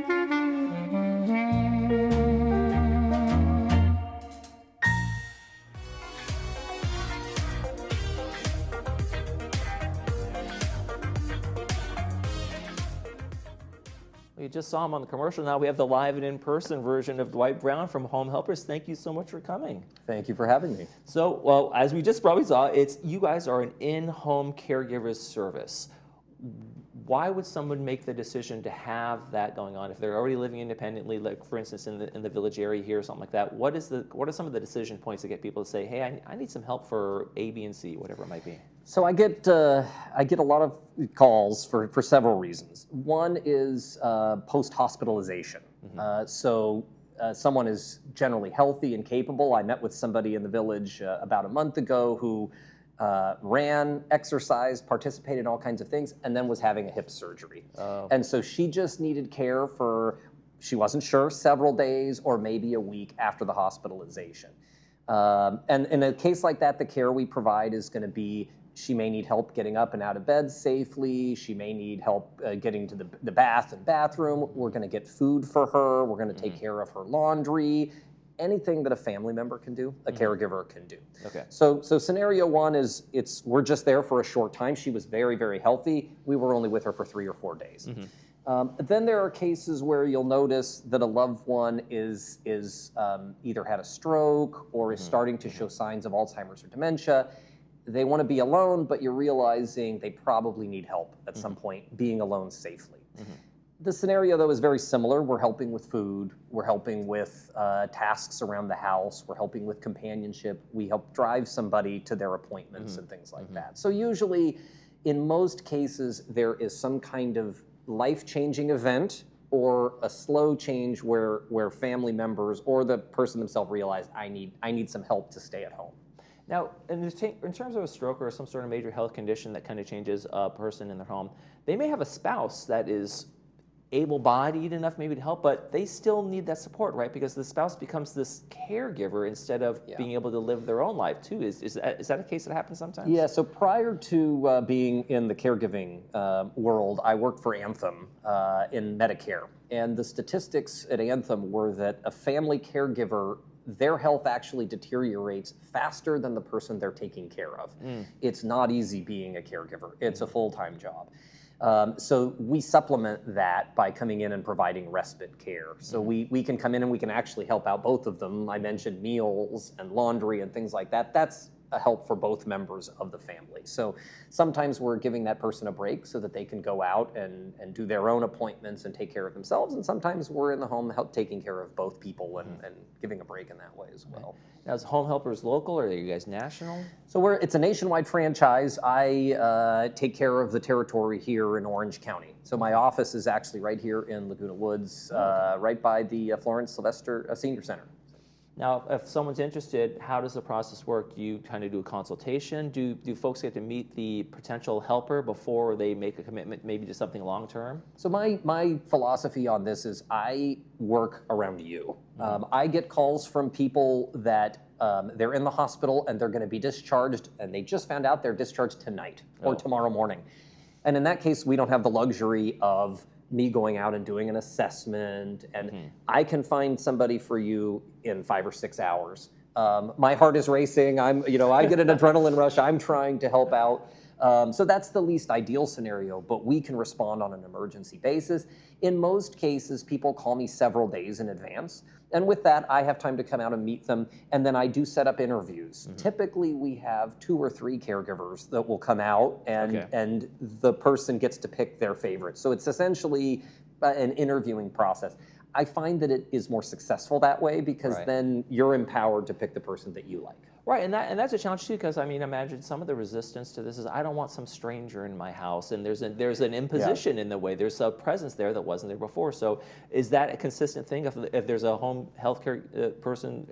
You just saw him on the commercial. Now we have the live and in-person version of Dwight Brown from Home Helpers. Thank you so much for coming. Thank you for having me. So, well, as we just probably saw, you guys are an in-home caregivers service. Why would someone make the decision to have that going on if they're already living independently, like for instance in the village area here or something like that? What are some of the decision points to get people to say, hey, I need some help for A, B, and C, whatever it might be? So I get a lot of calls for several reasons. One is post-hospitalization. Someone is generally healthy and capable. I met with somebody in the village about a month ago who ran, exercised, participated in all kinds of things, and then was having a hip surgery. Oh. And so she just needed care for, she wasn't sure, several days or maybe a week after the hospitalization. And in a case like that, the care we provide is going to be, she may need help getting up and out of bed safely. She may need help getting to the bath and bathroom. We're going to get food for her. We're going to take care of her laundry. Anything that a family member can do, a caregiver can do. Okay. So scenario one is we're just there for a short time. She was very, very healthy. We were only with her for 3 or 4 days. Then there are cases where you'll notice that a loved one is either had a stroke or is starting to show signs of Alzheimer's or dementia. They want to be alone, but you're realizing they probably need help at some point being alone safely. The scenario, though, is very similar. We're helping with food. We're helping with tasks around the house. We're helping with companionship. We help drive somebody to their appointments and things like that. So usually, in most cases, there is some kind of life-changing event or a slow change where family members or the person themselves realize, I need some help to stay at home. Now, in terms of a stroke or some sort of major health condition that kind of changes a person in their home, they may have a spouse that is able-bodied enough maybe to help, but they still need that support, right? Because the spouse becomes this caregiver instead of being able to live their own life too. Is that a case that happens sometimes? Yeah, so prior to being in the caregiving world, I worked for Anthem in Medicare. And the statistics at Anthem were that a family caregiver, their health actually deteriorates faster than the person they're taking care of. It's not easy being a caregiver. It's a full-time job. So we supplement that by coming in and providing respite care. So we can come in and we can actually help out both of them. I mentioned meals and laundry and things like that. That's a help for both members of the family. So sometimes we're giving that person a break so that they can go out and do their own appointments and take care of themselves. And sometimes we're in the home taking care of both people and giving a break in that way as well. Now, is Home Helpers local or are you guys national? So it's a nationwide franchise. I take care of the territory here in Orange County. So my office is actually right here in Laguna Woods, right by the Florence Sylvester Senior Center. Now, if someone's interested, how does the process work? Do you kind of do a consultation? Do folks get to meet the potential helper before they make a commitment maybe to something long-term? So my philosophy on this is I work around you. I get calls from people that they're in the hospital and they're going to be discharged and they just found out they're discharged tonight or tomorrow morning. And in that case, we don't have the luxury of me going out and doing an assessment, and I can find somebody for you in 5 or 6 hours. My heart is racing. I get an adrenaline rush. I'm trying to help out. So that's the least ideal scenario, but we can respond on an emergency basis. In most cases, people call me several days in advance. And with that, I have time to come out and meet them. And then I do set up interviews. Typically, we have 2 or 3 caregivers that will come out and the person gets to pick their favorite. So it's essentially an interviewing process. I find that it is more successful that way because then you're empowered to pick the person that you like. Right, and that's a challenge too, because I mean, imagine some of the resistance to this is I don't want some stranger in my house, and there's an imposition in the way. There's a presence there that wasn't there before. So, is that a consistent thing? If there's a home healthcare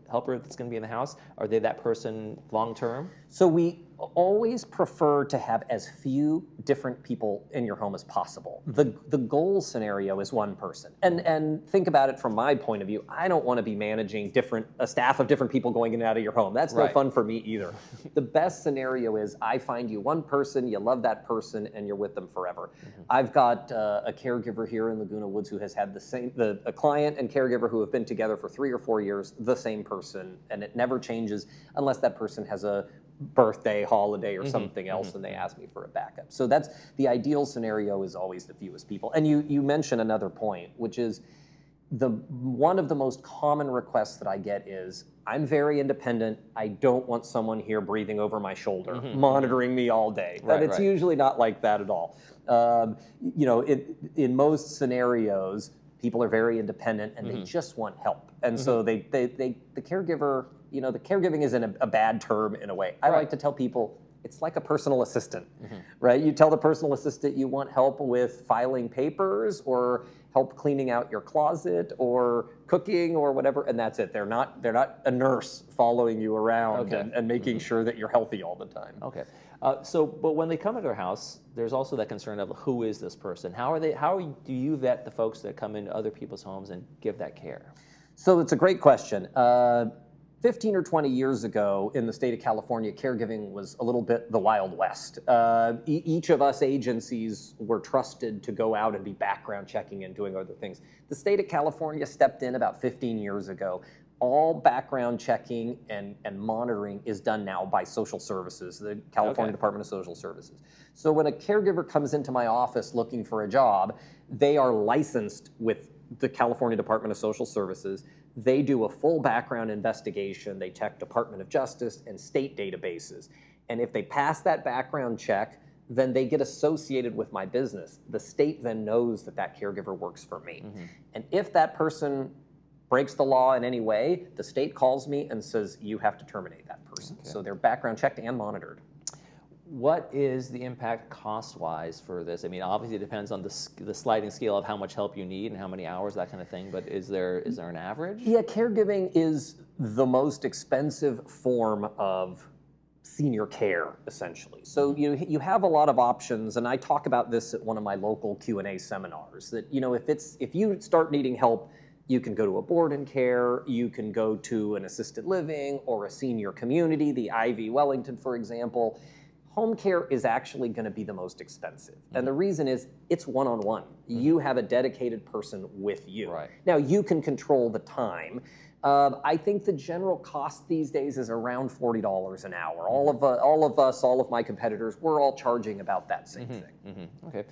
helper that's going to be in the house, are they that person long term? So always prefer to have as few different people in your home as possible. The goal scenario is one person. And think about it from my point of view. I don't want to be managing a staff of different people going in and out of your home. That's no fun for me either. The best scenario is I find you one person, you love that person, and you're with them forever. I've got a caregiver here in Laguna Woods who has had a client and caregiver who have been together for 3 or 4 years, the same person, and it never changes unless that person has a birthday, holiday, or something else, and they ask me for a backup. So that's the ideal scenario, is always the fewest people. And you mentioned another point, which is one of the most common requests that I get is, I'm very independent. I don't want someone here breathing over my shoulder, monitoring me all day. But it's usually not like that at all. In most scenarios, people are very independent and they just want help. And so the caregiver, the caregiving isn't a bad term in a way. I like to tell people it's like a personal assistant, right? You tell the personal assistant you want help with filing papers or help cleaning out your closet or cooking or whatever, and that's it. They're not a nurse following you around and making sure that you're healthy all the time. Okay. But when they come into our house, there's also that concern of who is this person? How do you vet the folks that come into other people's homes and give that care? So it's a great question. 15 or 20 years ago in the state of California, caregiving was a little bit the Wild West. Each of us agencies were trusted to go out and be background checking and doing other things. The state of California stepped in about 15 years ago. All background checking and monitoring is done now by social services, the California Department of Social Services. So when a caregiver comes into my office looking for a job, they are licensed with the California Department of Social Services. They do a full background investigation. They check Department of Justice and state databases. And if they pass that background check, then they get associated with my business. The state then knows that caregiver works for me. And if that person breaks the law in any way, the state calls me and says, you have to terminate that person. So they're background checked and monitored. What is the impact cost-wise for this? I mean, obviously it depends on the sliding scale of how much help you need and how many hours, that kind of thing, but is there an average? Yeah, caregiving is the most expensive form of senior care, essentially. So you have a lot of options, and I talk about this at one of my local Q&A seminars, that if you start needing help, you can go to a board and care, you can go to an assisted living or a senior community, the Ivy Wellington, for example. Home care is actually going to be the most expensive. And the reason is it's one-on-one. You have a dedicated person with you. Now, you can control the time. I think the general cost these days is around $40 an hour. All of us, all of my competitors, we're all charging about that same thing. Okay.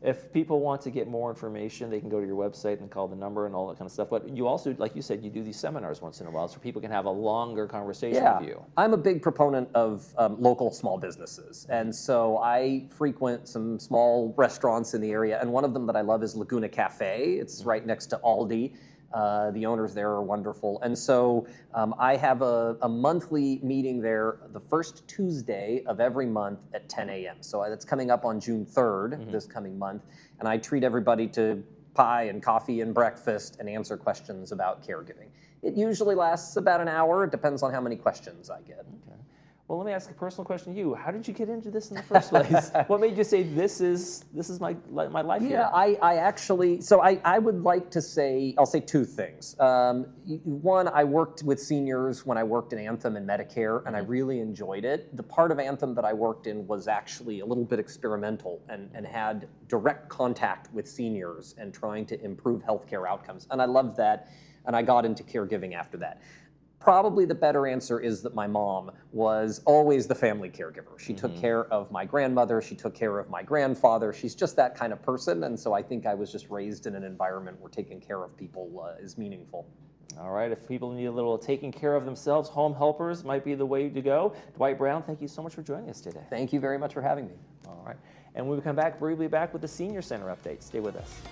If people want to get more information, they can go to your website and call the number and all that kind of stuff. But you also, like you said, you do these seminars once in a while so people can have a longer conversation with you. I'm a big proponent of local small businesses. And so I frequent some small restaurants in the area. And one of them that I love is Laguna Cafe. It's right next to Aldi. The owners there are wonderful. And so I have a monthly meeting there the first Tuesday of every month at 10 a.m. So that's coming up on June 3rd, this coming month. And I treat everybody to pie and coffee and breakfast and answer questions about caregiving. It usually lasts about an hour. It depends on how many questions I get. Okay. Well, let me ask a personal question to you. How did you get into this in the first place? What made you say this is my life here? Yeah, I actually, so I would like to say, I'll say two things. One, I worked with seniors when I worked in Anthem and Medicare, and I really enjoyed it. The part of Anthem that I worked in was actually a little bit experimental and had direct contact with seniors and trying to improve healthcare outcomes. And I loved that, and I got into caregiving after that. Probably the better answer is that my mom was always the family caregiver. She took care of my grandmother, she took care of my grandfather. She's just that kind of person, and so I think I was just raised in an environment where taking care of people is meaningful. All right, if people need a little taking care of themselves, home helpers might be the way to go. Dwight Brown, thank you so much for joining us today. Thank you very much for having me. All right, and when we come back, we'll be back with the Senior Center update. Stay with us.